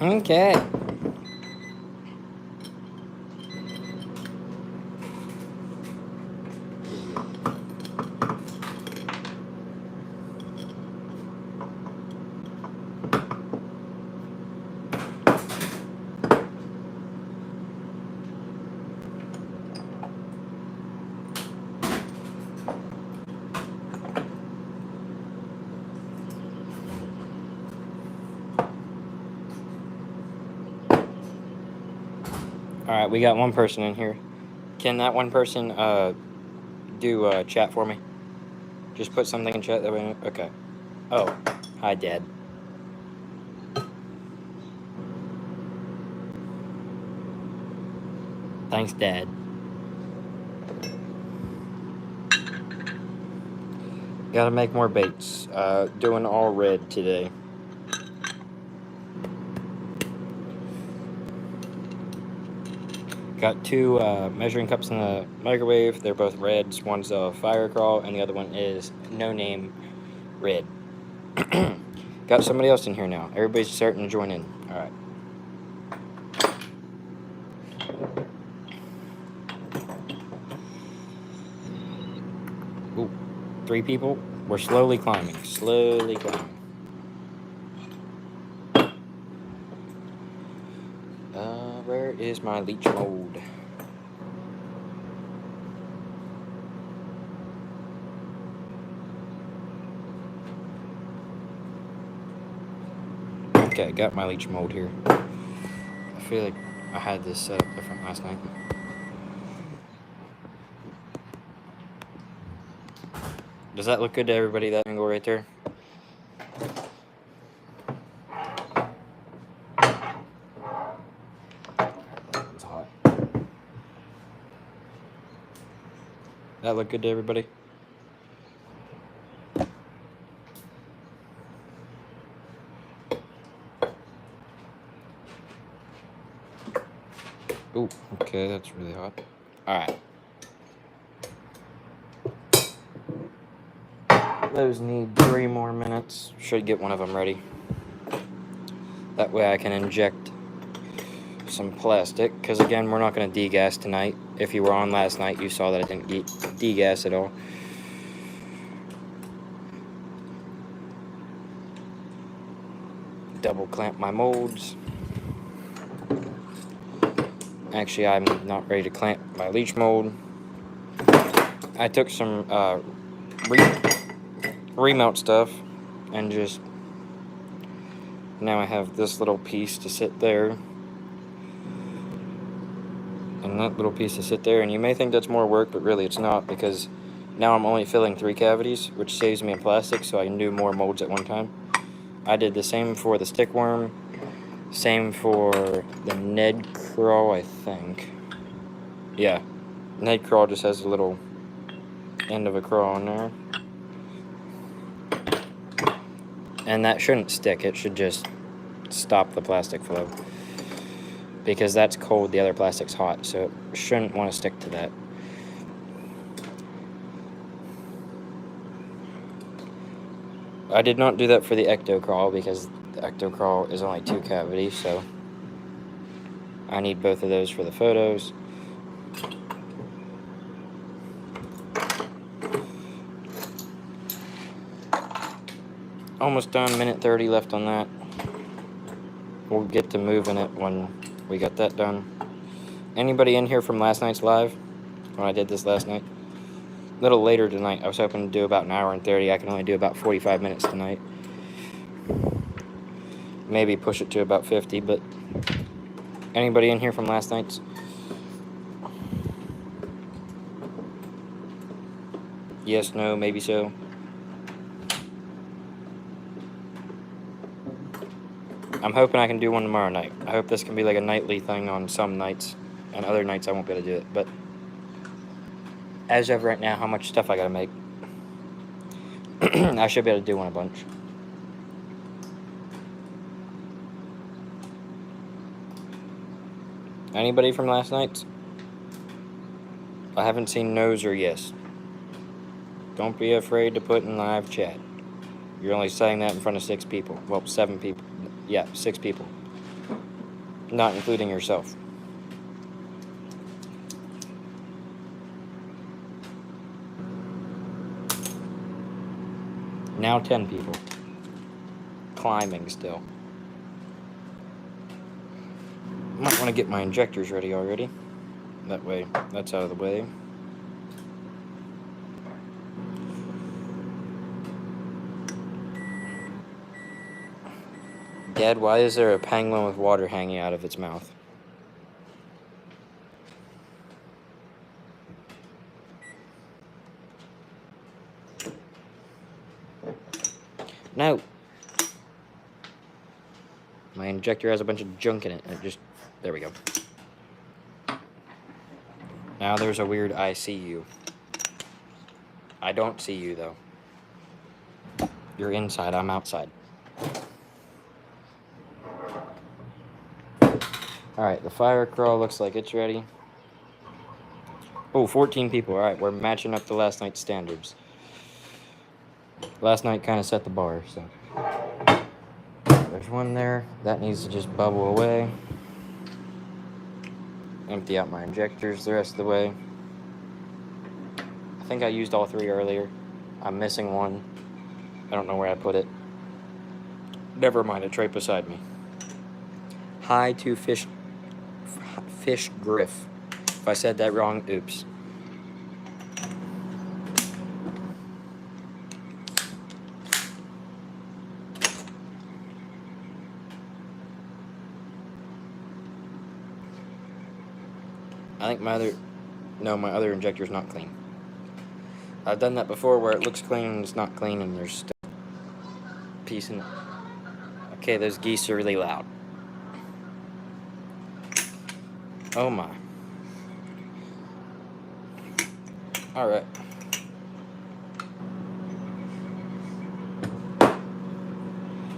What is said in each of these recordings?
Okay. Alright, we got one person in here. Can that one person do chat for me? Just put something in chat that way. Okay. Oh, hi, Dad. Thanks, Dad. Gotta make more baits. Doing all red today. Got two measuring cups in the microwave. They're both reds. One's a fire crawl, and the other one is no name red. Got somebody else in here now. Everybody's starting to join in. All right. Ooh, 3 people. We're slowly climbing. Slowly climbing. Where is my leech mold? Okay, got my leech mold here. I feel like I had this set up different last night. Does that look good to everybody, that angle right there? It's hot. That look good to everybody? Ooh, okay, that's really hot. Alright. Those need 3 more minutes. Should get one of them ready. That way I can inject some plastic, because again, we're not going to degas tonight. If you were on last night, you saw that I didn't degas at all. Double clamp my molds. Actually, I'm not ready to clamp my leech mold. I took some remount stuff and just now I have this little piece to sit there and that little piece to sit there, and you may think that's more work, but really it's not, because now I'm only filling 3 cavities, which saves me in plastic, so I can do more molds at one time. I did the same for the stickworm, same for the Ned crawl, I think. Yeah, Ned crawl just has a little end of a crawl in there. And that shouldn't stick, it should just stop the plastic flow. Because that's cold, the other plastic's hot, so it shouldn't want to stick to that. I did not do that for the ecto crawl, because the ecto crawl is only 2 cavities, so I need both of those for the photos. Almost done, minute 30 left on that. We'll get to moving it when we got that done. Anybody in here from last night's live? When I did this last night? A little later tonight. I was hoping to do about 1 hour and 30. I can only do about 45 minutes tonight. Maybe push it to about 50, but anybody in here from last night's? Yes, no, maybe so. I'm hoping I can do one tomorrow night. I hope this can be like a nightly thing on some nights, and other nights I won't be able to do it. But as of right now, how much stuff I gotta make, I should be able to do one a bunch. Anybody from last night's? I haven't seen no's or yes. Don't be afraid to put in live chat. You're only saying that in front of 6 people. Well, 7 people. Yeah, 6 people. not including yourself. Now 10 people. Climbing still. Might want to get my injectors ready already. That way, that's out of the way. Dad, why is there a penguin with water hanging out of its mouth? No. My injector has a bunch of junk in it. There we go. Now there's a weird I see you. I don't see you though. You're inside, I'm outside. Alright, the fire crawl looks like it's ready. Oh, 14 people. Alright, we're matching up to last night's standards. Last night kind of set the bar, so. There's one there. That needs to just bubble away. Empty out my injectors the rest of the way. I think I used all 3 earlier. I'm missing one. I don't know where I put it. Never mind, it's right beside me. Hi to fish griff. If I said that wrong, oops. I think my other injector's not clean. I've done that before where it looks clean and it's not clean and there's still a piece in it. Okay, those geese are really loud. Oh my. Alright.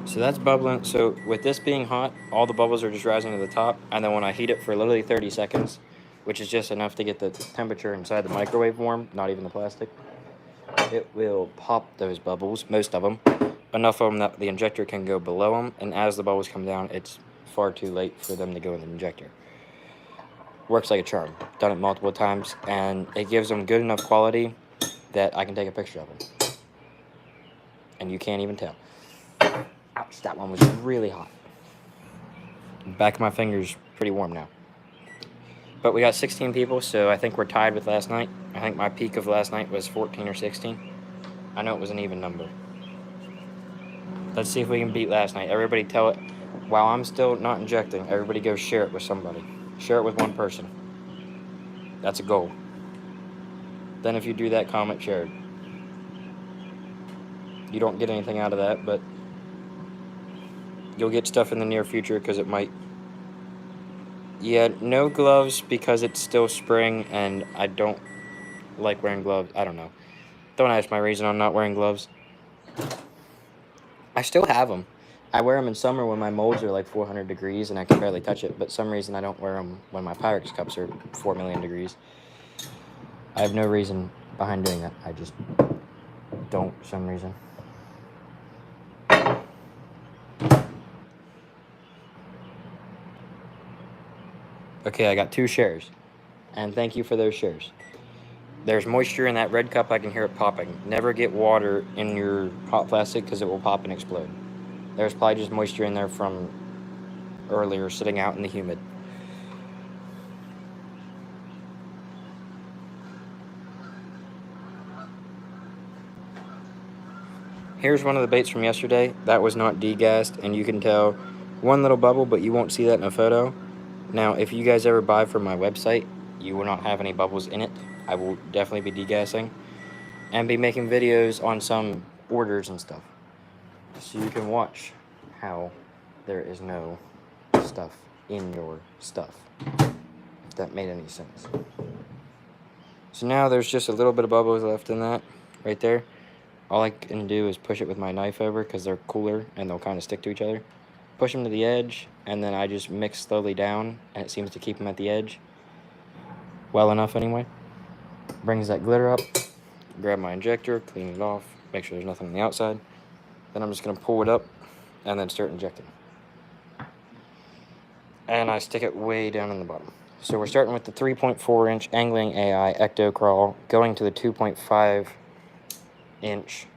So that's bubbling. So with this being hot, all the bubbles are just rising to the top. And then when I heat it for literally 30 seconds, which is just enough to get the temperature inside the microwave warm, not even the plastic, it will pop those bubbles, most of them. Enough of them that the injector can go below them. And as the bubbles come down, it's far too late for them to go in the injector. Works like a charm. Done it multiple times. And it gives them good enough quality that I can take a picture of them. And you can't even tell. Ouch, that one was really hot. Back of my finger's pretty warm now. But we got 16 people, so I think we're tied with last night. I think my peak of last night was 14 or 16. I know it was an even number. Let's see if we can beat last night. Everybody tell it, while I'm still not injecting, everybody go share it with somebody. Share it with one person. That's a goal. Then if you do that, comment shared. You don't get anything out of that, but you'll get stuff in the near future because it might. Yeah, no gloves because it's still spring and I don't like wearing gloves. I don't know. Don't ask my reason on not wearing gloves. I still have them. I wear them in summer when my molds are like 400 degrees and I can barely touch it, but some reason I don't wear them when my Pyrex cups are 4 million degrees. I have no reason behind doing that. I just don't for some reason. Okay, I got 2 shares. And thank you for those shares. There's moisture in that red cup. I can hear it popping. Never get water in your hot plastic because it will pop and explode. There's probably just moisture in there from earlier sitting out in the humid. Here's one of the baits from yesterday. That was not degassed, and you can tell one little bubble, but you won't see that in a photo. Now, if you guys ever buy from my website, you will not have any bubbles in it. I will definitely be degassing and be making videos on some orders and stuff. So you can watch how there is no stuff in your stuff, if that made any sense. So now there's just a little bit of bubbles left in that right there. All I can do is push it with my knife over because they're cooler and they'll kind of stick to each other. Push them to the edge, and then I just mix slowly down, and it seems to keep them at the edge well enough anyway. Brings that glitter up. Grab my injector, clean it off, make sure there's nothing on the outside. Then I'm just going to pull it up and then start injecting. and I stick it way down in the bottom. So we're starting with the 3.4 inch Angling AI Ecto Crawl, going to the 2.5 inch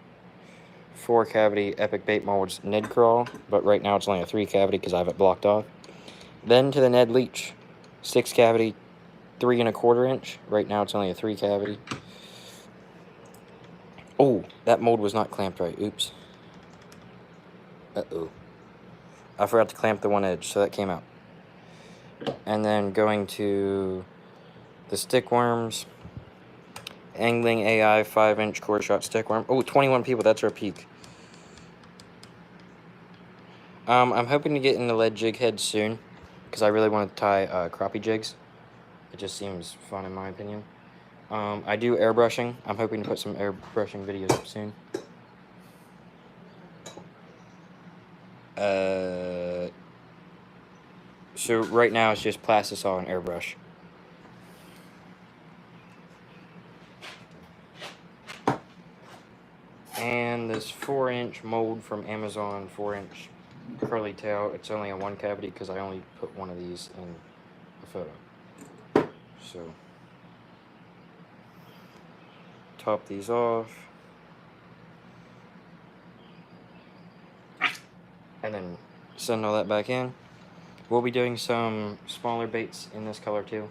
4 cavity Epic Bait Molds Ned Crawl, but right now it's only a 3 cavity because I have it blocked off. Then to the Ned Leech 6 cavity 3.25 inch. Right now it's only a 3 cavity. Oh, that mold was not clamped right. Oops. Uh-oh. I forgot to clamp the one edge, so that came out. And then going to the stick worms. Angling AI 5 inch core shot stick worm. Oh, 21 people, that's our peak. I'm hoping to get into lead jig heads soon, because I really want to tie crappie jigs. It just seems fun in my opinion. I do airbrushing. I'm hoping to put some airbrushing videos up soon. So right now it's just plastisol and airbrush. And this 4 inch mold from Amazon, 4 inch curly tail. It's only a 1 cavity because I only put one of these in a photo. So top these off. And then send all that back in. We'll be doing some smaller baits in this color too.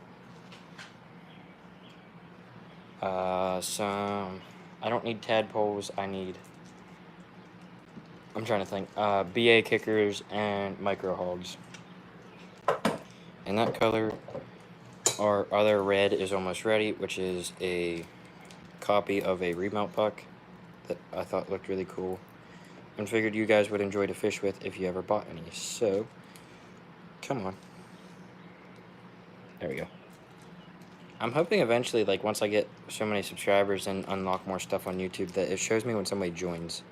I don't need tadpoles, I'm trying to think, BA kickers and micro hogs. In that color, our other red is almost ready, which is a copy of a remelt puck that I thought looked really cool and figured you guys would enjoy to fish with if you ever bought any. So, come on. There we go. I'm hoping eventually, like, once I get so many subscribers and unlock more stuff on YouTube, that it shows me when somebody joins.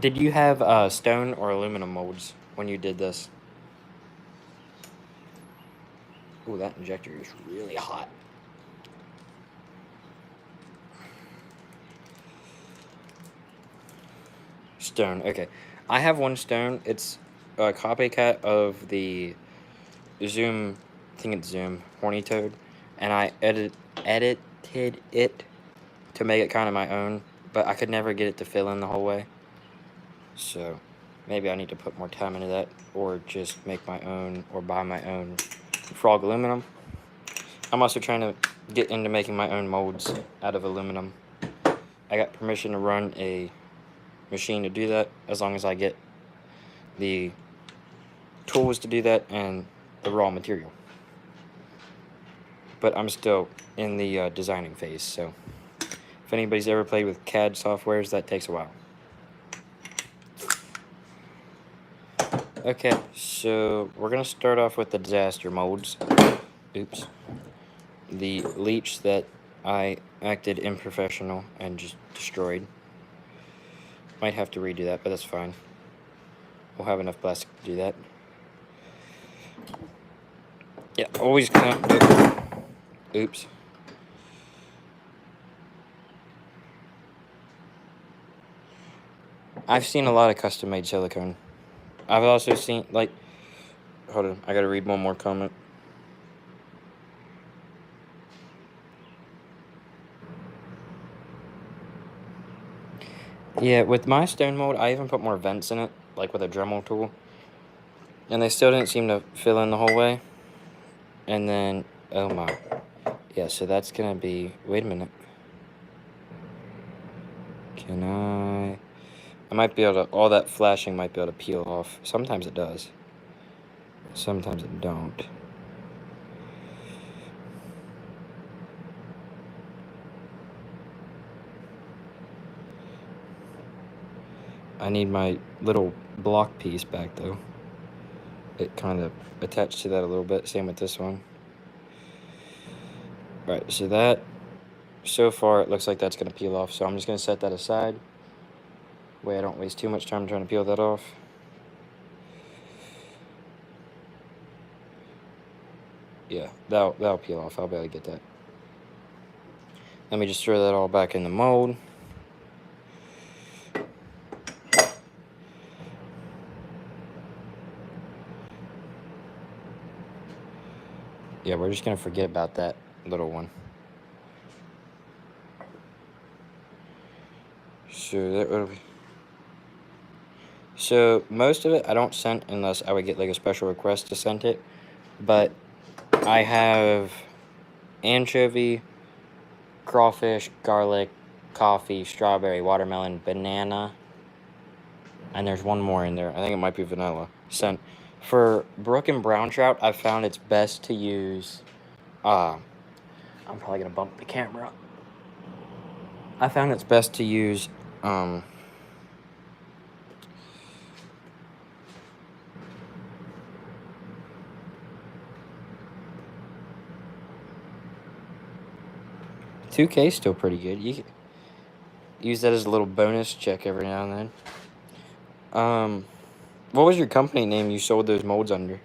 Did you have stone or aluminum molds when you did this? Ooh, that injector is really hot. Stone, okay. I have one stone. It's a copycat of the Zoom, I think it's Zoom, Horny Toad. And I edited it to make it kind of my own, but I could never get it to fill in the whole way. So maybe I need to put more time into that, or just make my own, or buy my own frog aluminum. I'm also trying to get into making my own molds out of aluminum. I got permission to run a machine to do that, as long as I get the tools to do that and the raw material. But I'm still in the designing phase, so if anybody's ever played with CAD softwares, that takes a while. Okay, so we're gonna start off with the disaster molds. Oops. The leech that I acted unprofessional and just destroyed. Might have to redo that, but that's fine. We'll have enough plastic to do that. Yeah, always clamp. Oops. I've seen a lot of custom-made silicone. I've also seen, like, hold on, I gotta read one more comment. Yeah, with my stone mold, I even put more vents in it, like with a Dremel tool. And they still didn't seem to fill in the whole way. And then, oh my. Yeah, so that's gonna be, wait a minute. Can I might be able to, all that flashing might be able to peel off. Sometimes it does. Sometimes it don't. I need my little block piece back though. It kind of attached to that a little bit. Same with this one. Alright, so that, so far it looks like that's going to peel off. So I'm just going to set that aside. Way I don't waste too much time trying to peel that off. Yeah, that'll peel off. I'll be able to get that. Let me just throw that all back in the mold. Yeah, we're just gonna forget about that little one. So that would be... So most of it I don't send unless I would get like a special request to send it. But I have anchovy, crawfish, garlic, coffee, strawberry, watermelon, banana, and there's one more in there. I think it might be vanilla. Sent. For brook and brown trout, I've found it's best to use... I'm probably going to bump the camera. I found it's best to use... 2K is still pretty good. You can use that as a little bonus check every now and then. What was your company name you sold those molds under?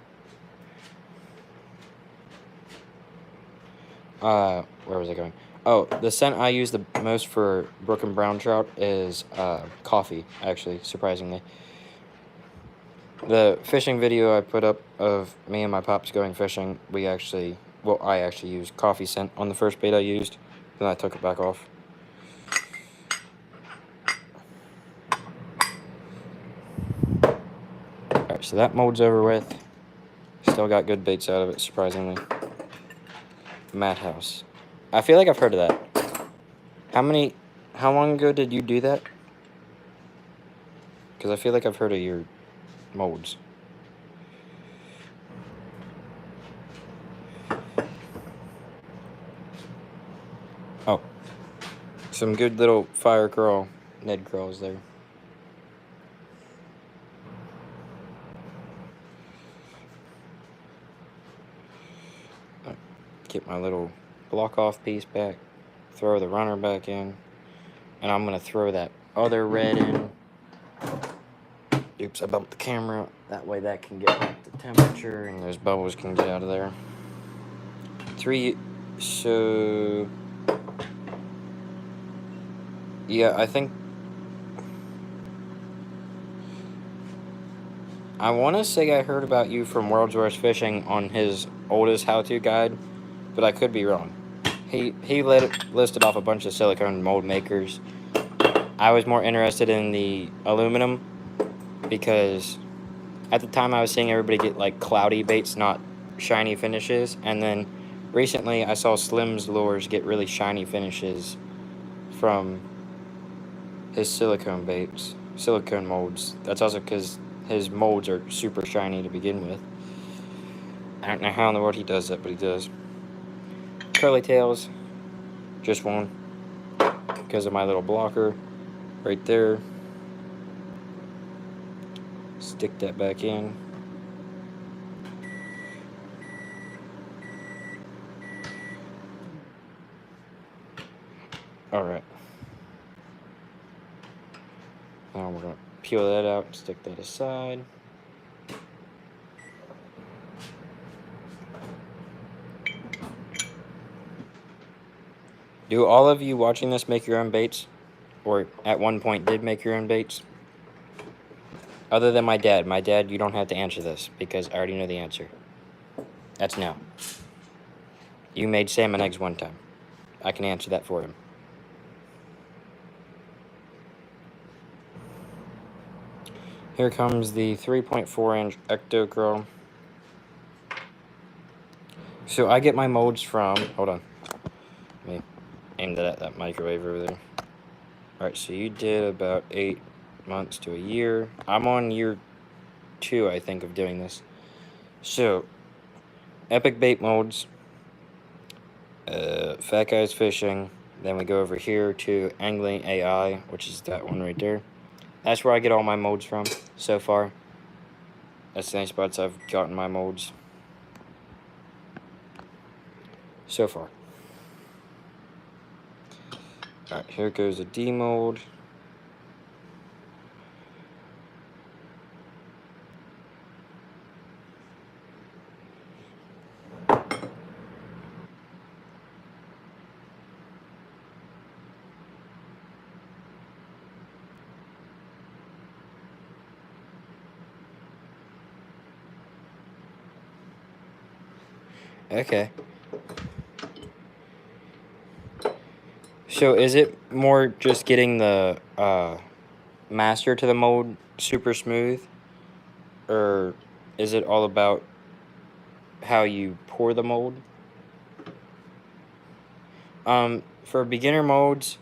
Where was I going? Oh, the scent I use the most for brook and brown trout is coffee, actually, surprisingly. The fishing video I put up of me and my pops going fishing, I actually used coffee scent on the first bait I used, then I took it back off. Alright, so that mold's over with. Still got good baits out of it, surprisingly. Madhouse. I feel like I've heard of that. How long ago did you do that? Because I feel like I've heard of your molds. Oh. Some good little fire crawl, Ned crawls there. Get my little block off piece back. Throw the runner back in. And I'm going to throw that other red in. Oops, I bumped the camera. That way that can get back to temperature and those bubbles can get out of there. So... Yeah, I think... I want to say I heard about you from World's Worst Fishing on his oldest how-to guide, but I could be wrong. He listed off a bunch of silicone mold makers. I was more interested in the aluminum because at the time I was seeing everybody get like cloudy baits, not shiny finishes, and then recently I saw Slim's lures get really shiny finishes from his silicone molds. That's also because his molds are super shiny to begin with. I don't know how in the world he does that, but he does. Curly tails, just one, because of my little blocker right there. Stick that back in. Alright. Now we're going to peel that out, stick that aside. Do all of you watching this make your own baits? Or at one point did make your own baits? Other than my dad. My dad, you don't have to answer this because I already know the answer. That's no. You made salmon eggs one time. I can answer that for him. Here comes the 3.4-inch Ecto Curl. So I get my molds from... Hold on. Let me aim that at that microwave over there. Alright, so you did about 8 months to a year. I'm on year 2, I think, of doing this. So, Epic Bait Molds. Fat Guys Fishing. Then we go over here to Angling AI, which is that one right there. That's where I get all my molds from so far. That's the only spots I've gotten my molds so far. Alright, here goes a demold. Okay. So is it more just getting the master to the mold super smooth, or is it all about how you pour the mold? For beginner molds,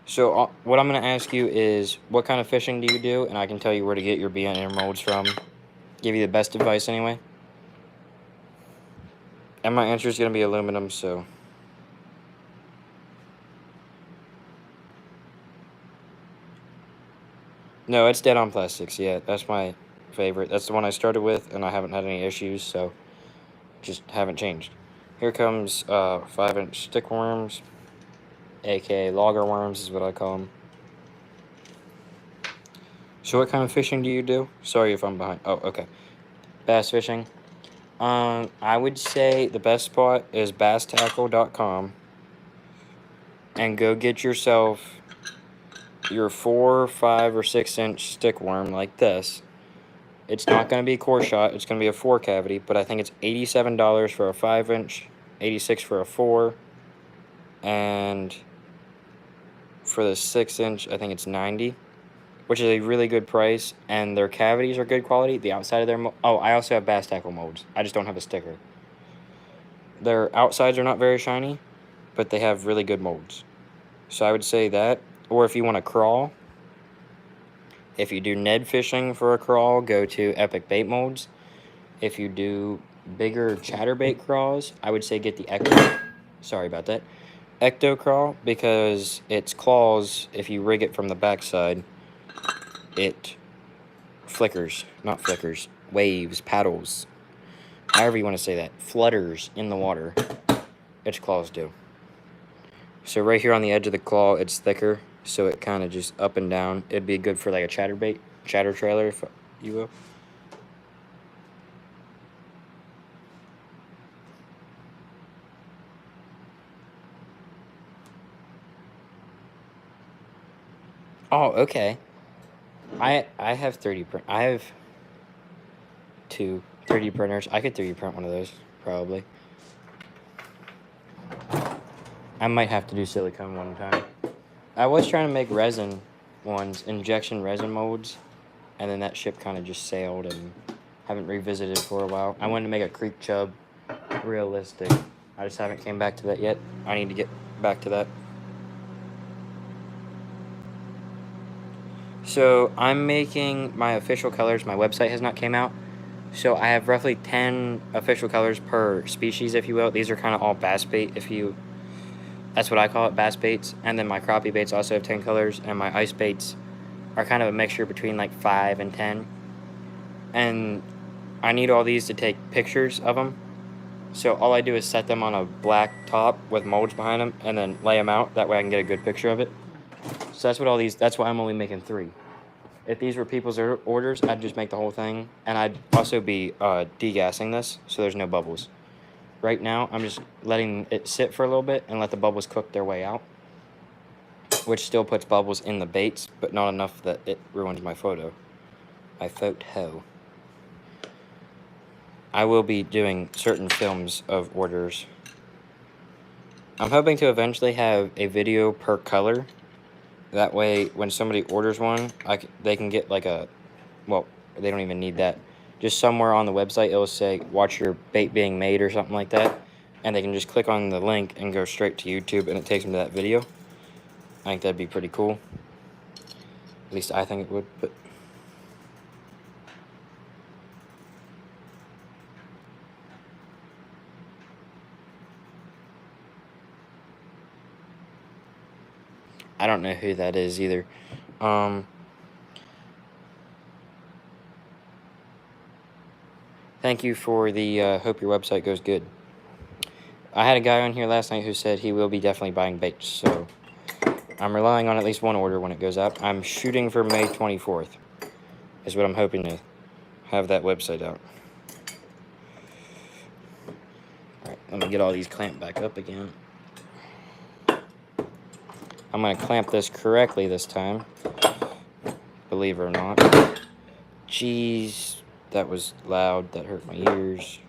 so what I'm going to ask you is what kind of fishing do you do, and I can tell you where to get your beginner molds from. Give you the best advice anyway. And my answer is going to be aluminum, so. No, it's dead on plastics, yeah. That's my favorite. That's the one I started with, and I haven't had any issues, so just haven't changed. Here comes 5-inch stick worms, aka logger worms is what I call them. So what kind of fishing do you do? Sorry if I'm behind. Oh, okay. Bass fishing. I would say the best spot is basstackle.com, and go get yourself your 4, 5, or 6-inch stick worm like this. It's not going to be a core shot. It's going to be a 4 cavity, but I think it's $87 for a 5-inch, $86 for a 4, and for the 6-inch, I think it's $90, which is a really good price. And their cavities are good quality. The outside of their oh, I also have bass tackle molds. I just don't have a sticker. Their outsides are not very shiny, but they have really good molds. So I would say that. Or if you want to crawl, if you do Ned fishing for a crawl, go to Epic Bait Molds. If you do bigger chatterbait crawls, I would say get the Ecto. Sorry about that. Ecto crawl, because its claws, if you rig it from the backside, it flickers, not flickers, waves, paddles, however you want to say that, flutters in the water. Its claws do. So right here on the edge of the claw, it's thicker, so it kind of just up and down. It'd be good for like a chatterbait, chatter trailer, if you will. Oh, okay. I have 3D print. I have two 3D printers. I could 3D print one of those, probably. I might have to do silicone one time. I was trying to make resin ones, injection resin molds, and then that ship kind of just sailed and haven't revisited for a while. I wanted to make a creek chub realistic. I just haven't came back to that yet. I need to get back to that. So I'm making my official colors. My website has not came out. So I have roughly 10 official colors per species, if you will. These are kind of all bass bait, that's what I call it, bass baits. And then my crappie baits also have 10 colors, and my ice baits are kind of a mixture between like 5 and 10. And I need all these to take pictures of them. So all I do is set them on a black top with molds behind them and then lay them out. That way I can get a good picture of it. So that's why I'm only making 3. If these were people's orders, I'd just make the whole thing. And I'd also be degassing this so there's no bubbles. Right now, I'm just letting it sit for a little bit and let the bubbles cook their way out, which still puts bubbles in the baits, but not enough that it ruins my photo. My photo. I will be doing certain films of orders. I'm hoping to eventually have a video per color. That way, when somebody orders one, they can get like a, well, they don't even need that. Just somewhere on the website, it'll say, watch your bait being made or something like that. And they can just click on the link and go straight to YouTube, and it takes them to that video. I think that'd be pretty cool. At least I think it would, but... I don't know who that is either. Thank you for the, hope your website goes good. I had a guy on here last night who said he will be definitely buying baits, so I'm relying on at least one order when it goes out. I'm shooting for May 24th, is what I'm hoping to have that website out. Alright, let me get all these clamped back up again. I'm going to clamp this correctly this time, believe it or not. Jeez, that was loud. That hurt my ears.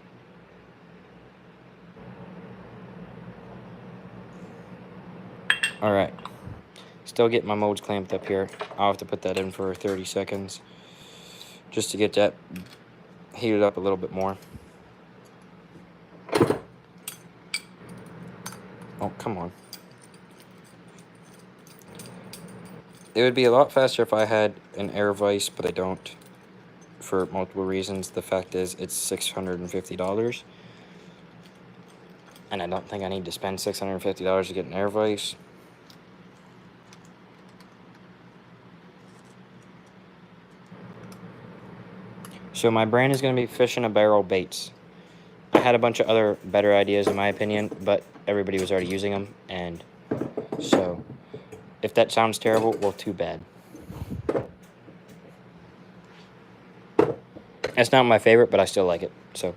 Alright. Still getting my molds clamped up here. I'll have to put that in for 30 seconds. Just to get that heated up a little bit more. Oh, come on. It would be a lot faster if I had an air vise, but I don't. For multiple reasons. The fact is, it's $650. And I don't think I need to spend $650 to get an air vise. So my brand is going to be Fish in a Barrel Baits. I had a bunch of other better ideas in my opinion, but everybody was already using them, and so if that sounds terrible, well, too bad. It's not my favorite, but I still like it, so.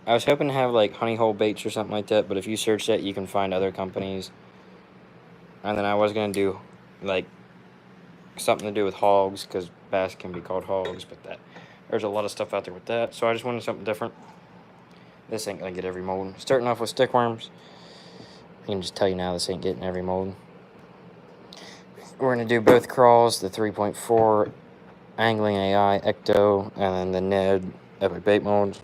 I was hoping to have like honey hole baits or something like that, but if you search that, you can find other companies. And then I was going to do like something to do with hogs, because bass can be called hogs, but there's a lot of stuff out there with that, so I just wanted something different. This ain't gonna get every mold. Starting off with stickworms, I can just tell you now, this ain't getting every mold. We're gonna do both crawls, the 3.4 Angling AI Ecto, and then the Ned Epic Bait molds.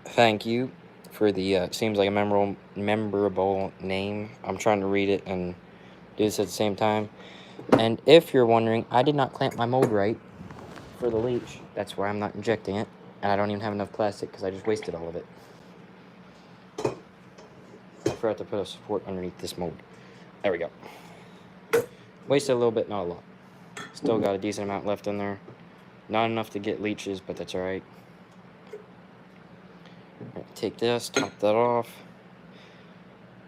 Thank you for the seems like a memorable name. I'm trying to read it and do this at the same time. And if you're wondering, I did not clamp my mold right for the leech. That's why I'm not injecting it. And I don't even have enough plastic because I just wasted all of it. I forgot to put a support underneath this mold. There we go. Wasted a little bit, not a lot. Still got a decent amount left in there. Not enough to get leeches, but that's alright. Take this, top that off.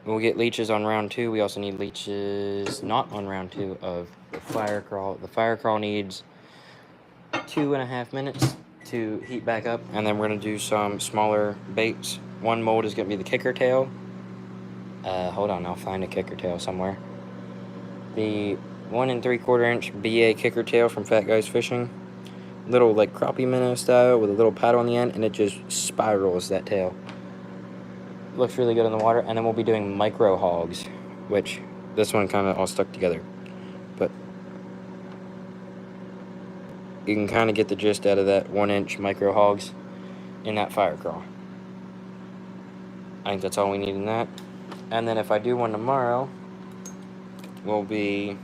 We'll get leeches on round 2. We also need leeches not on round 2 of the fire crawl. The fire crawl needs 2.5 minutes to heat back up, and then we're going to do some smaller baits. One mold is going to be the kicker tail. Hold on, I'll find a kicker tail somewhere. The 1 3/4 inch BA kicker tail from Fat Guys Fishing. Little like crappie minnow style with a little paddle on the end, and it just spirals that tail. Looks really good in the water. And then we'll be doing micro hogs, which this one kind of all stuck together, but you can kind of get the gist out of that 1 inch micro hogs in that fire crawl. I think that's all we need in that. And then if I do one tomorrow, we'll be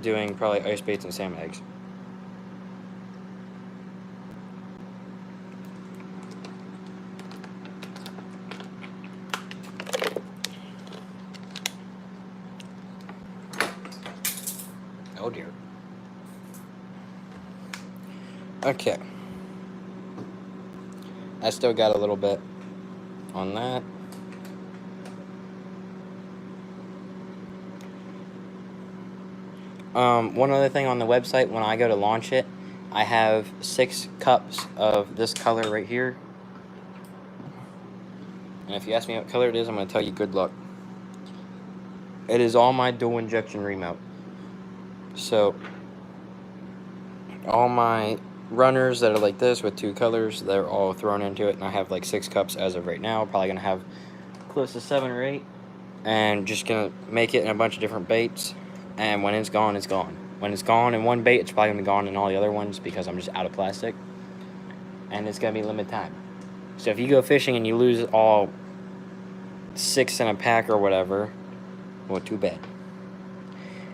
doing probably ice baits and salmon eggs. Oh dear. Okay. I still got a little bit on that. One other thing on the website, when I go to launch it, I have 6 cups of this color right here. And if you ask me what color it is, I'm going to tell you good luck. It is all my dual injection remount. So, all my runners that are like this with 2 colors, they're all thrown into it, and I have like 6 cups as of right now. Probably gonna have close to 7 or 8, and just gonna make it in a bunch of different baits, and when it's gone, it's gone. When it's gone in one bait, it's probably gonna be gone in all the other ones because I'm just out of plastic, and it's gonna be limited time. So if you go fishing and you lose all 6 in a pack or whatever, well, too bad.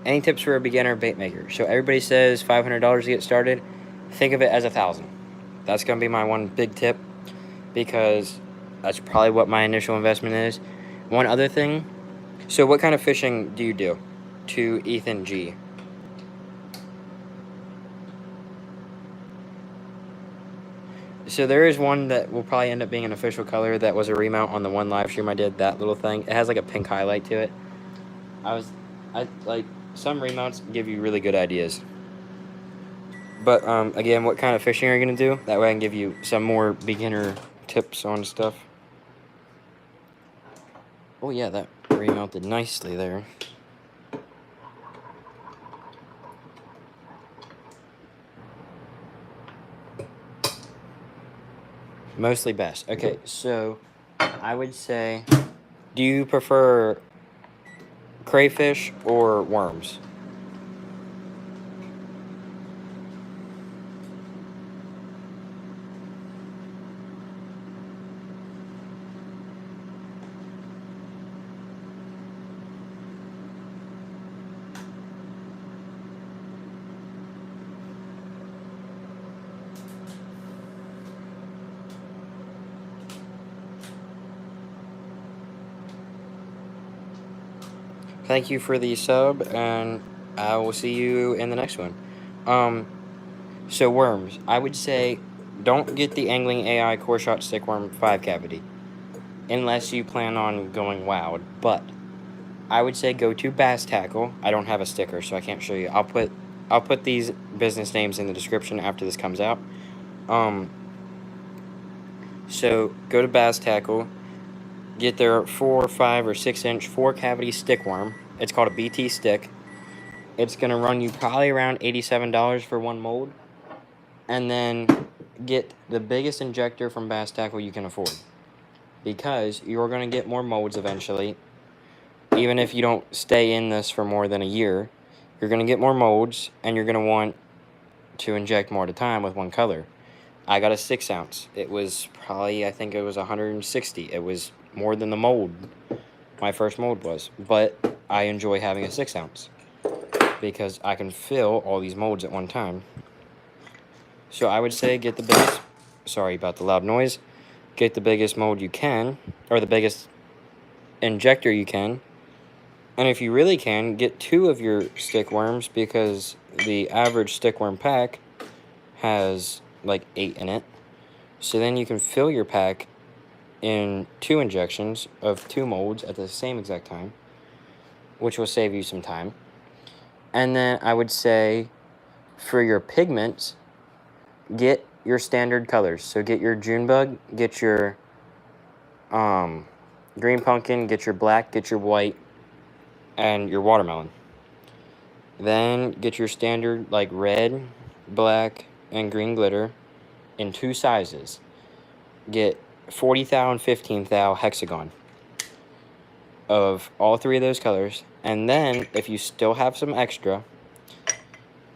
Any tips for a beginner bait maker? So everybody says $500 to get started. Think of it as $1,000. That's going to be my one big tip, because that's probably what my initial investment is. One other thing. So what kind of fishing do you do? To Ethan G. So there is one that will probably end up being an official color that was a remount on the one live stream I did, that little thing. It has like a pink highlight to it. I like, some remounts give you really good ideas. But again, what kind of fishing are you going to do? That way I can give you some more beginner tips on stuff. Oh yeah, that remounted nicely there. Mostly bass. Okay, so I would say, do you prefer crayfish or worms? Thank you for the sub, and I will see you in the next one. Um, so worms, I would say don't get the Angling AI Core Shot Stickworm 5 cavity, unless you plan on going wild, but I would say go to Bass Tackle. I don't have a sticker, so I can't show you. I'll put these business names in the description after this comes out. So go to Bass Tackle, get their 4, 5, or 6-inch 4-cavity stickworm. It's called a BT stick. It's gonna run you probably around $87 for one mold, and then get the biggest injector from Bass Tackle you can afford, because you're gonna get more molds eventually. Even if you don't stay in this for more than a year, you're gonna get more molds, and you're gonna want to inject more at a time with one color. I got a 6-ounce. It was probably, I think it was 160. It was more than the mold, my first mold was, but I enjoy having a 6-ounce because I can fill all these molds at one time. So I would say get the biggest, sorry about the loud noise, get the biggest mold you can, or the biggest injector you can, and if you really can, get 2 of your stickworms, because the average stickworm pack has like 8 in it. So then you can fill your pack in 2 injections of 2 molds at the same exact time, which will save you some time. And then I would say for your pigments, get your standard colors. So get your Junebug, get your green pumpkin, get your black, get your white, and your watermelon. Then get your standard like red, black, and green glitter in 2 sizes. Get 40 thou and 15 thou hexagon of all 3 of those colors. And then if you still have some extra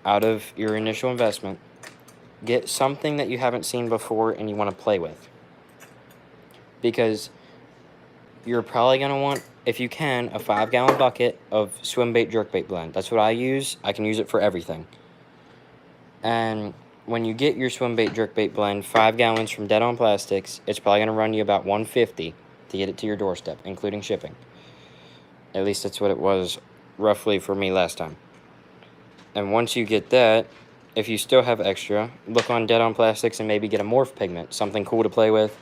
out of your initial investment, get something that you haven't seen before and you want to play with, because you're probably going to want, if you can, a 5-gallon bucket of swim bait jerkbait blend. That's what I use. I can use it for everything. And when you get your swim bait jerkbait blend, 5 gallons from Dead On Plastics, it's probably going to run you about $150 to get it to your doorstep, including shipping. At least that's what it was roughly for me last time. And once you get that, if you still have extra, look on Dead On Plastics and maybe get a morph pigment, something cool to play with,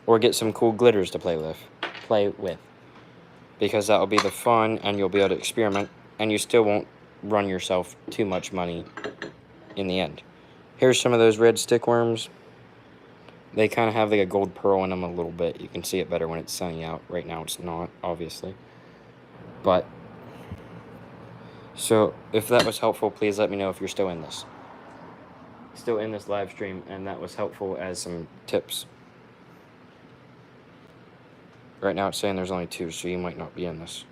or get some cool glitters to play with. Because that will be the fun, and you'll be able to experiment, and you still won't run yourself too much money in the end. Here's some of those red stickworms. They kind of have like a gold pearl in them a little bit. You can see it better when it's sunny out. Right now it's not, obviously. But, so if that was helpful, please let me know if you're still in this. Still in this live stream, and that was helpful as some tips. Right now it's saying there's only 2, so you might not be in this.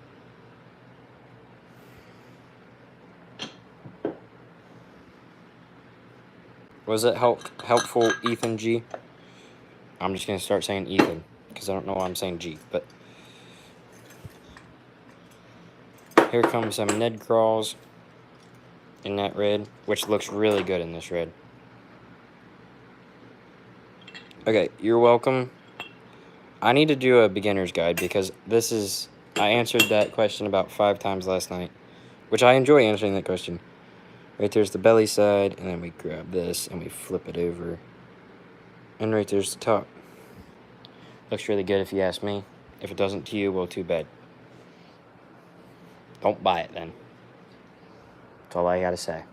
Was it helpful, Ethan G? I'm just going to start saying Ethan, because I don't know why I'm saying G, but... Here comes some Ned Crawls in that red, which looks really good in this red. Okay, you're welcome. I need to do a beginner's guide, because this is... I answered that question about 5 times last night, which I enjoy answering that question. Right there's the belly side, and then we grab this, and we flip it over. And right there's the top. Looks really good if you ask me. If it doesn't to you, well, too bad. Don't buy it then. That's all I gotta say.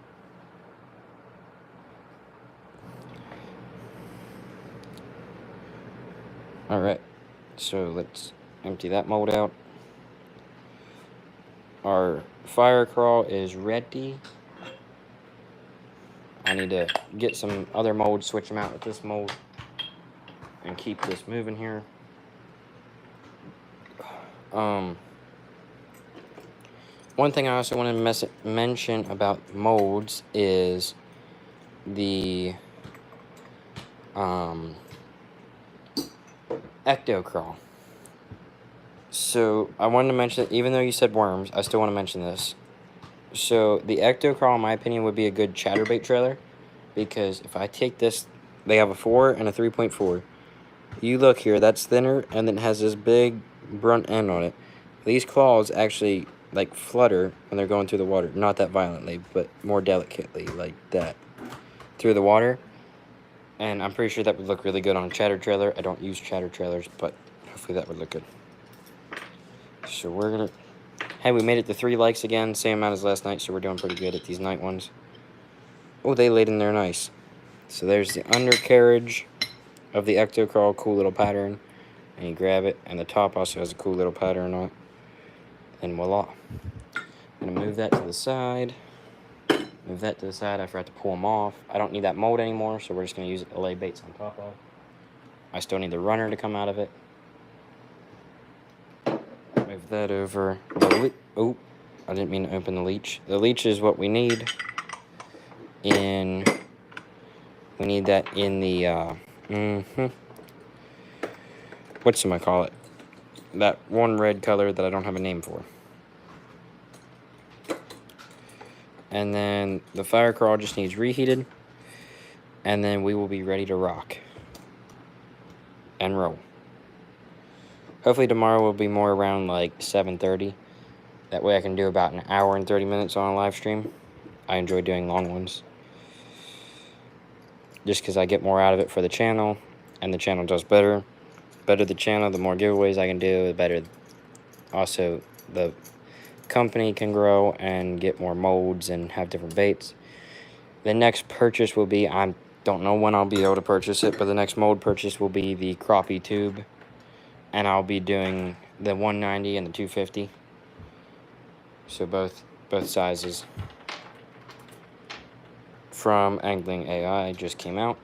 Alright, so let's empty that mold out. Our fire crawl is ready. I need to get some other molds, switch them out with this mold, and keep this moving here. One thing I also want to mention about molds is the ectocrawl. So I wanted to mention that even though you said worms, I still want to mention this. So the ectocrawl, in my opinion, would be a good chatterbait trailer, because if I take this, they have a 4 and a 3.4. You look here, that's thinner, and then it has this big brunt end on it. These claws actually like flutter when they're going through the water, not that violently, but more delicately, like that, through the water. And I'm pretty sure that would look really good on a chatter trailer. I don't use chatter trailers, but hopefully that would look good. So we're gonna, hey, we made it to 3 likes again, same amount as last night, so we're doing pretty good at these night ones. Oh, they laid in there nice. So there's the undercarriage of the ectocrawl, cool little pattern, and you grab it, and the top also has a cool little pattern on it, and voila. I'm gonna move that to the side. Move that to the side. I forgot to pull them off. I don't need that mold anymore, so we're just gonna use it to lay baits on top of. I still need the runner to come out of it. Move that over. Oh, I didn't mean to open the leech. The leech is what we need in. We need that in the. Whatchamacallit? That one red color that I don't have a name for. And then the fire crawl just needs reheated. And then we will be ready to rock and roll. Hopefully tomorrow will be more around like 7:30. That way I can do about an hour and 30 minutes on a live stream. I enjoy doing long ones, just because I get more out of it for the channel, and the channel does better. Better the channel, the more giveaways I can do, the better also the company can grow and get more molds and have different baits. The next purchase will be, I don't know when I'll be able to purchase it, but the next mold purchase will be the crappie tube, and I'll be doing the 190 and the 250. So both sizes from Angling AI just came out.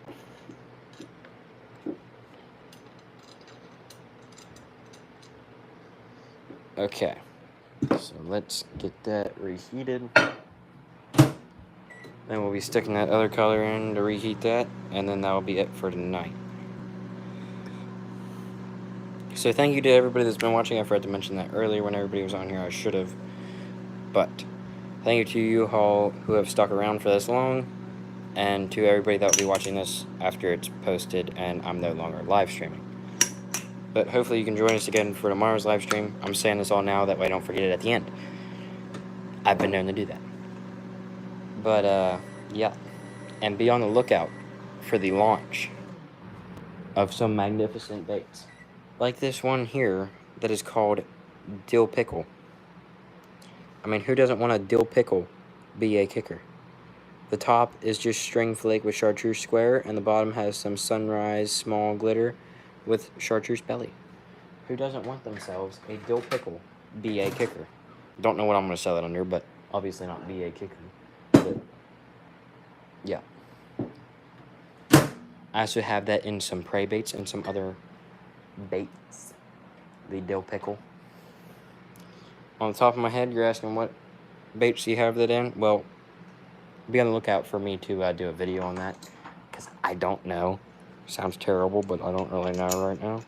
Okay, so let's get that reheated. Then we'll be sticking that other color in to reheat that, and then that will be it for tonight. So thank you to everybody that's been watching. I forgot to mention that earlier when everybody was on here. I should have. But thank you to you all who have stuck around for this long, and to everybody that will be watching this after it's posted and I'm no longer live streaming. But hopefully you can join us again for tomorrow's live stream. I'm saying this all now, that way I don't forget it at the end. I've been known to do that. But, yeah. And be on the lookout for the launch of some magnificent baits. Like this one here that is called Dill Pickle. I mean, who doesn't want a dill pickle be a kicker? The top is just string flake with chartreuse square, and the bottom has some sunrise small glitter with chartreuse belly. Who doesn't want themselves a dill pickle be a kicker? Don't know what I'm going to sell it under, but obviously not be a kicker. But yeah. I also have that in some prey baits and some other baits. The dill pickle. On the top of my head, you're asking what baits do you have that in? Well, be on the lookout for me to do a video on that, because I don't know. Sounds terrible, but I don't really know right now,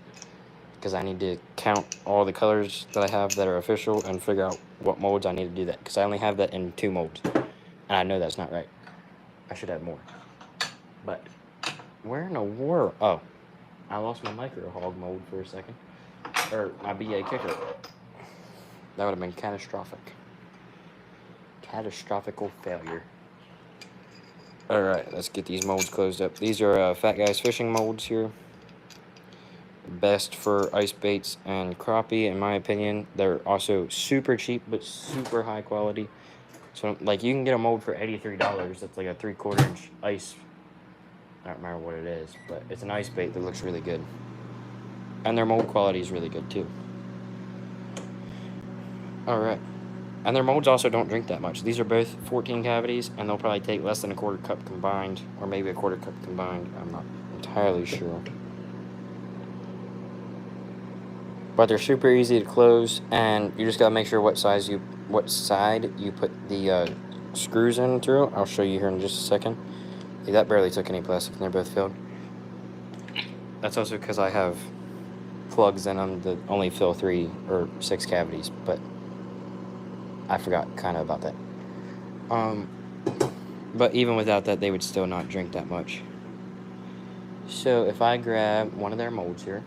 because I need to count all the colors that I have that are official and figure out what molds I need to do that, because I only have that in 2 molds, and I know that's not right. I should have more. But where in the world? Oh, I lost my micro hog mold for a second, or my BA kicker. That would have been catastrophic. Catastrophical failure. Alright, let's get these molds closed up. These are Fat Guys fishing molds here. Best for ice baits and crappie, in my opinion. They're also super cheap, but super high quality. So, like, you can get a mold for $83. That's like a 3/4 inch ice. I don't remember what it is, but it's an ice bait that looks really good. And their mold quality is really good, too. Alright. And their molds also don't drink that much. These are both 14 cavities, and they'll probably take less than a 1/4 cup combined, or maybe a 1/4 cup combined. I'm not entirely sure. but they're super easy to close, and you just gotta make sure what side you put the screws in through. I'll show you here in just a second. Yeah, that barely took any plastic, and they're both filled. That's also because I have plugs in them that only fill 3 or 6 cavities, but I forgot kind of about that. But even without that, they would still not drink that much. So if I grab one of their molds here,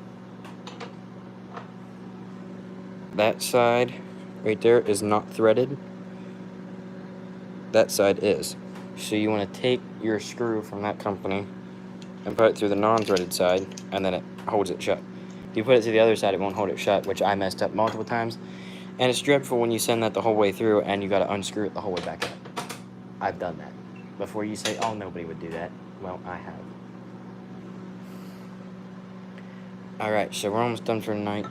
that side right there is not threaded. That side is. So you want to take your screw from that company and put it through the non-threaded side, and then it holds it shut. If you put it to the other side, it won't hold it shut, which I messed up multiple times. And it's dreadful when you send that the whole way through and you got to unscrew it the whole way back up. I've done that. Before you say, oh, nobody would do that. Well, I have. Alright, so we're almost done for the night.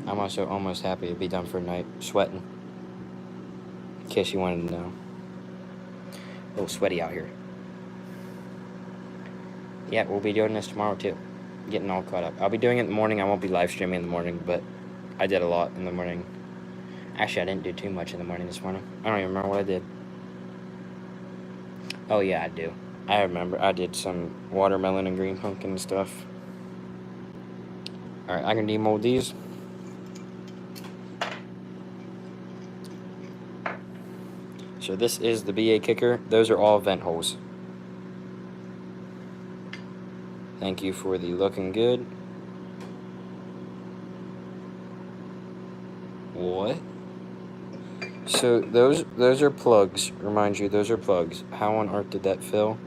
I'm also almost happy to be done for the night. Sweating. In case you wanted to know. A little sweaty out here. Yeah, we'll be doing this tomorrow too. Getting all caught up. I'll be doing it in the morning. I won't be live streaming in the morning, but I did a lot in the morning. Actually, I didn't do too much in the morning this morning. I don't even remember what I did. Oh yeah, I do. I remember. I did some watermelon and green pumpkin stuff. Alright, I can demold these. So this is the BA kicker. Those are all vent holes. Thank you for the looking good. What? So those are plugs. Remind you, those are plugs. How on earth did that fill?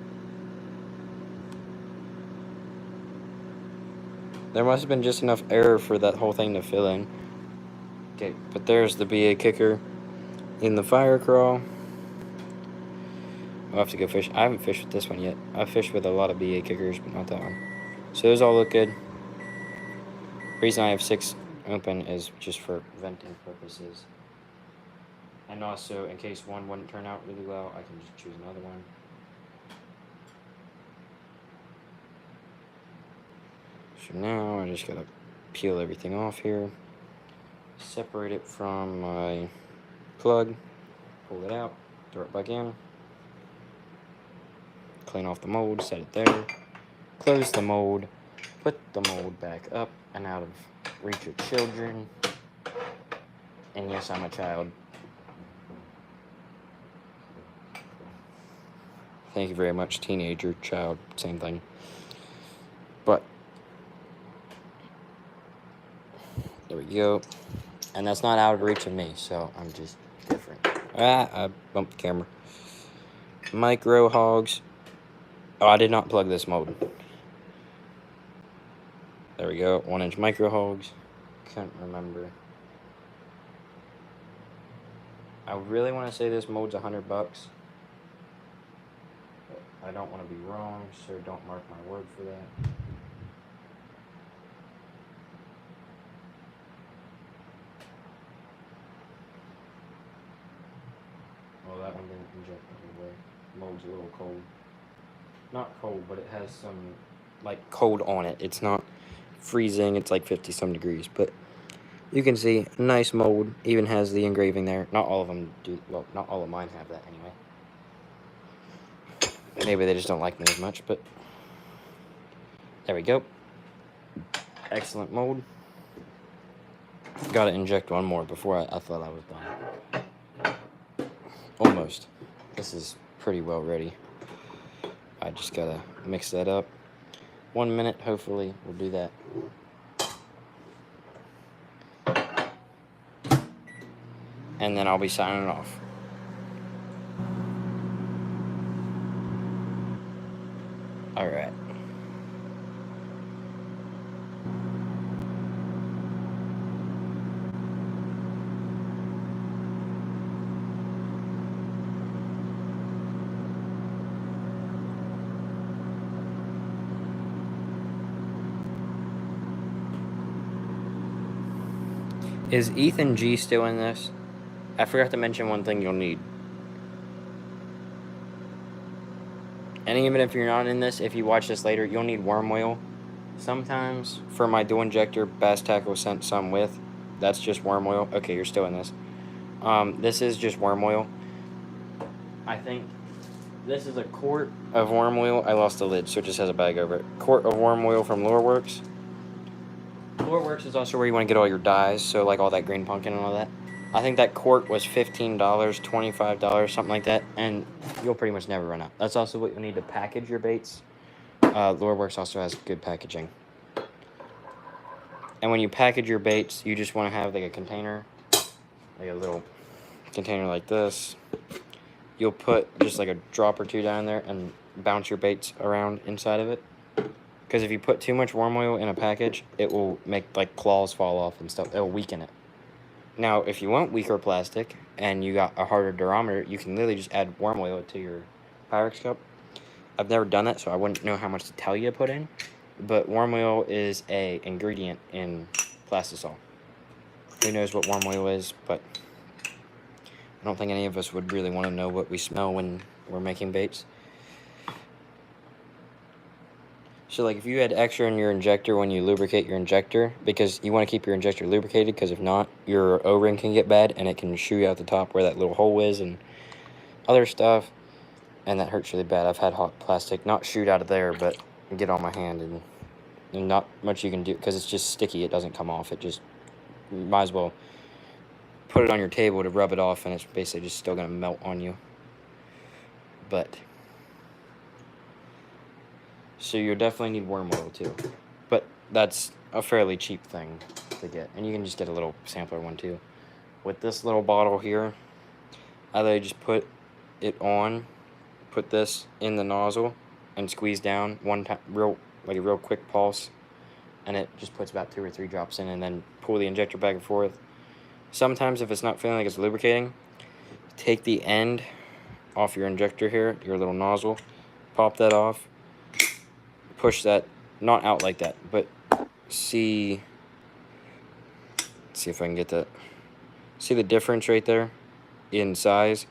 There must have been just enough air for that whole thing to fill in. Okay, but there's the BA kicker in the fire crawl. I'll have to go fish. I haven't fished with this one yet. I've fished with a lot of BA kickers, but not that one. So those all look good. The reason I have 6 open is just for venting purposes. And also, in case one wouldn't turn out really well, I can just choose another one. So now I just gotta peel everything off here. Separate it from my plug. Pull it out. Throw it back in. Clean off the mold. Set it there. Close the mold. Put the mold back up and out of reach of children. And yes, I'm a child. Thank you very much, teenager, child, same thing. But there we go. And that's not out of reach of me, so I'm just different. I bumped the camera. Micro hogs. Oh, I did not plug this mold. There we go. 1-inch micro hogs. Couldn't remember. I really want to say this mold's $100. I don't want to be wrong, so don't mark my word for that. Well, that one didn't inject anyway. Mold's a little cold. Not cold, but it has some, like, cold on it. It's not freezing. It's like 50-some degrees, but you can see a nice mold. Even has the engraving there. Not all of them do. Well, not all of mine have that anyway. Maybe they just don't like me as much, but there we go. Excellent mold. Gotta inject one more before I thought I was done. Almost. This is pretty well ready. I just gotta mix that up. 1 minute, hopefully, we'll do that. And then I'll be signing off. Alright. Is Ethan G still in this? I forgot to mention one thing you'll need. And even if you're not in this, if you watch this later, you'll need worm oil. Sometimes for my dual injector, Bass Tackle sent some with. That's just worm oil. Okay, you're still in this. This is just worm oil. I think this is a quart of worm oil. I lost the lid, so it just has a bag over it. Quart of worm oil from Lureworks. Lureworks is also where you want to get all your dyes, so like all that green pumpkin and all that. I think that quart was $15, $25, something like that, and you'll pretty much never run out. That's also what you need to package your baits. Lureworks also has good packaging. And when you package your baits, you just want to have like a container, like a little container like this. You'll put just like a drop or two down there and bounce your baits around inside of it. Because if you put too much worm oil in a package, it will make like claws fall off and stuff. It'll weaken it. Now, if you want weaker plastic and you got a harder durometer, you can literally just add worm oil to your Pyrex cup. I've never done that, so I wouldn't know how much to tell you to put in. But worm oil is a ingredient in plastisol. Who knows what worm oil is, but I don't think any of us would really want to know what we smell when we're making baits. So like if you had extra in your injector when you lubricate your injector, because you want to keep your injector lubricated, because if not, your O-ring can get bad and it can shoot out the top where that little hole is and other stuff, and that hurts really bad. I've had hot plastic not shoot out of there, but get on my hand, and not much you can do because it's just sticky. It doesn't come off. It just, you might as well put it on your table to rub it off, and it's basically just still gonna melt on you. But so you'll definitely need worm oil too, but that's a fairly cheap thing to get, and you can just get a little sampler one too. With this little bottle here, I literally just put it on, put this in the nozzle, and squeeze down one time, like a real quick pulse, and it just puts about 2 or 3 drops in, and then pull the injector back and forth. Sometimes if it's not feeling like it's lubricating, take the end off your injector here, your little nozzle, pop that off, push that, not out like that, but see if I can get that. See the difference right there in size?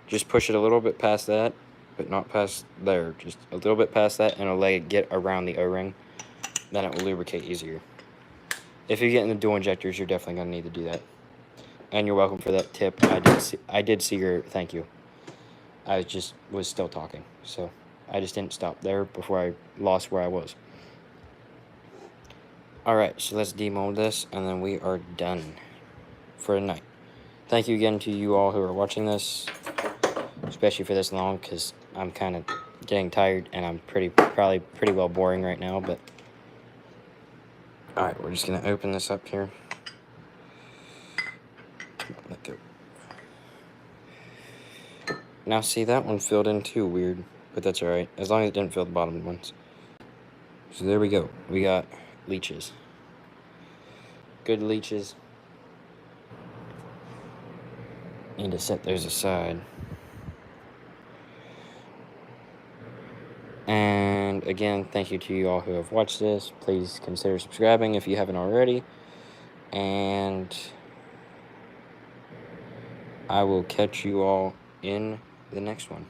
Just push it a little bit past that, but not past there. Just a little bit past that, and it'll let it get around the O-ring. Then it will lubricate easier. If you get in the dual injectors, you're definitely going to need to do that. And you're welcome for that tip. I did see your thank you. I was still talking, so I just didn't stop there before I lost where I was. Alright, so let's demold this, and then we are done for tonight. Thank you again to you all who are watching this, especially for this long, because I'm kind of getting tired, and I'm probably pretty well boring right now, but alright, we're just going to open this up here. Let go. Now see, that one filled in too weird, but that's alright, as long as it didn't fill the bottom ones. So there we go. We got leeches. Good leeches. Need to set those aside. And again, thank you to you all who have watched this. Please consider subscribing if you haven't already. And I will catch you all in the next one.